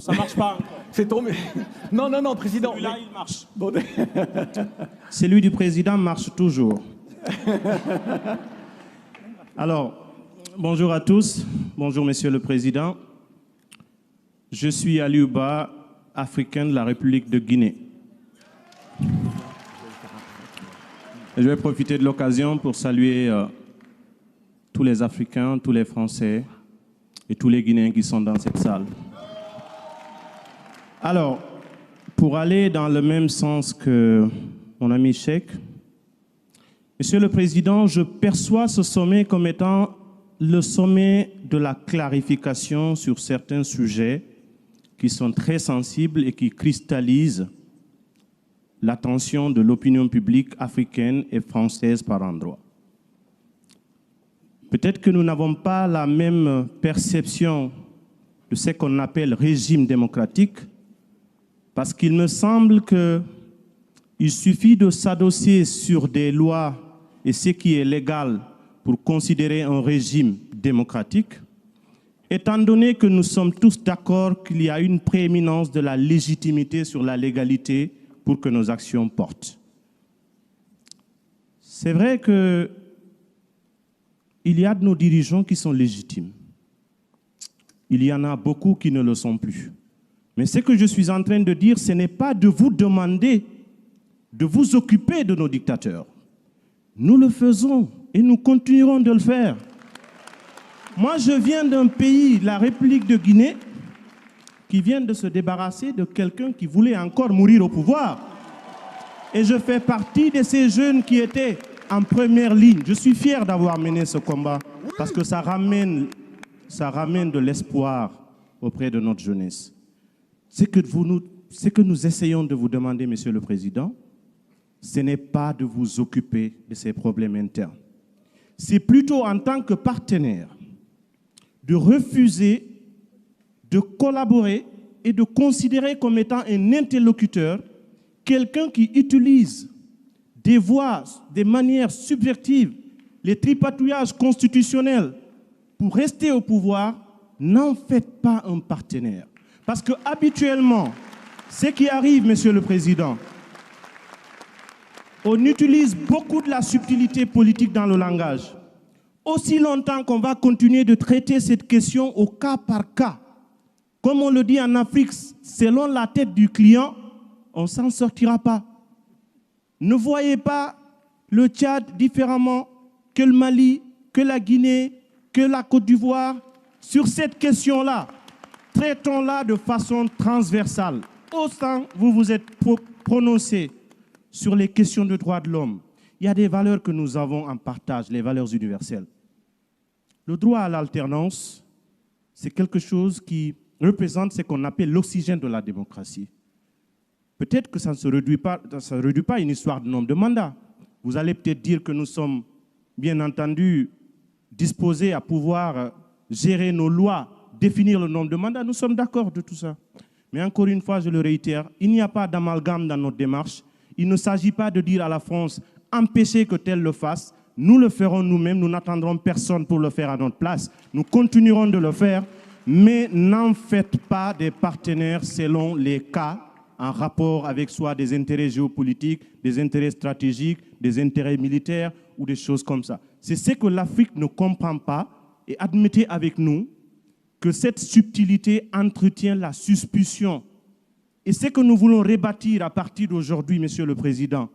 Ça marche pas encore. C'est tombé. Non, non, non, président. Celui-là, il marche. Bon, Celui du président marche toujours. Alors, bonjour à tous. Bonjour, Monsieur le Président. Je suis Aliou Ba, africain de la République de Guinée. Je vais profiter de l'occasion pour saluer tous les Africains, tous les Français et tous les Guinéens qui sont dans cette salle. Alors, pour aller dans le même sens que mon ami Cheikh, Monsieur le Président, je perçois ce sommet comme étant le sommet de la clarification sur certains sujets qui sont très sensibles et qui cristallisent l'attention de l'opinion publique africaine et française par endroits. Peut-être que nous n'avons pas la même perception de ce qu'on appelle régime démocratique, parce qu'il me semble qu'il suffit de s'adosser sur des lois et ce qui est légal pour considérer un régime démocratique, étant donné que nous sommes tous d'accord qu'il y a une prééminence de la légitimité sur la légalité pour que nos actions portent. C'est vrai qu'il y a de nos dirigeants qui sont légitimes. Il y en a beaucoup qui ne le sont plus. Mais ce que je suis en train de dire, ce n'est pas de vous demander de vous occuper de nos dictateurs. Nous le faisons et nous continuerons de le faire. Moi, je viens d'un pays, la République de Guinée, qui vient de se débarrasser de quelqu'un qui voulait encore mourir au pouvoir. Et je fais partie de ces jeunes qui étaient en première ligne. Je suis fier d'avoir mené ce combat parce que ça ramène de l'espoir auprès de notre jeunesse. Ce que nous essayons de vous demander, Monsieur le Président, ce n'est pas de vous occuper de ces problèmes internes. C'est plutôt en tant que partenaire de refuser de collaborer et de considérer comme étant un interlocuteur quelqu'un qui utilise des voies, des manières subversives, les tripatouillages constitutionnels pour rester au pouvoir. N'en faites pas un partenaire. Parce que habituellement, ce qui arrive, Monsieur le Président, on utilise beaucoup de la subtilité politique dans le langage. Aussi longtemps qu'on va continuer de traiter cette question au cas par cas, comme on le dit en Afrique, selon la tête du client, on ne s'en sortira pas. Ne voyez pas le Tchad différemment que le Mali, que la Guinée, que la Côte d'Ivoire. Sur cette question-là, traitons-la de façon transversale. Autant vous vous êtes prononcé sur les questions de droits de l'homme, il y a des valeurs que nous avons en partage, les valeurs universelles. Le droit à l'alternance, c'est quelque chose qui représente ce qu'on appelle l'oxygène de la démocratie. Peut-être que ça ne se réduit pas à une histoire de nombre de mandats. Vous allez peut-être dire que nous sommes, bien entendu, disposés à pouvoir gérer nos lois, définir le nombre de mandats. Nous sommes d'accord de tout ça. Mais encore une fois, je le réitère, il n'y a pas d'amalgame dans notre démarche. Il ne s'agit pas de dire à la France, empêchez que tel le fasse. Nous le ferons nous-mêmes, nous n'attendrons personne pour le faire à notre place. Nous continuerons de le faire, mais n'en faites pas des partenaires selon les cas, en rapport avec soit des intérêts géopolitiques, des intérêts stratégiques, des intérêts militaires ou des choses comme ça. C'est ce que l'Afrique ne comprend pas, et admettez avec nous que cette subtilité entretient la suspicion. Et ce que nous voulons rebâtir à partir d'aujourd'hui, Monsieur le Président,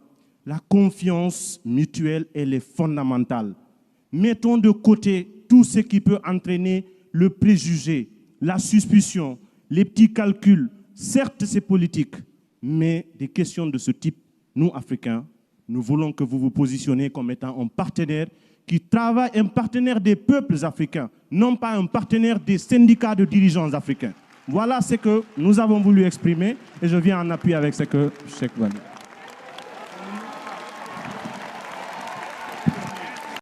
la confiance mutuelle, elle est fondamentale. Mettons de côté tout ce qui peut entraîner le préjugé, la suspicion, les petits calculs. Certes, c'est politique, mais des questions de ce type, nous, Africains, nous voulons que vous vous positionnez comme étant un partenaire qui travaille, un partenaire des peuples africains, non pas un partenaire des syndicats de dirigeants africains. Voilà ce que nous avons voulu exprimer et je viens en appui avec ce que Cheikh va dire.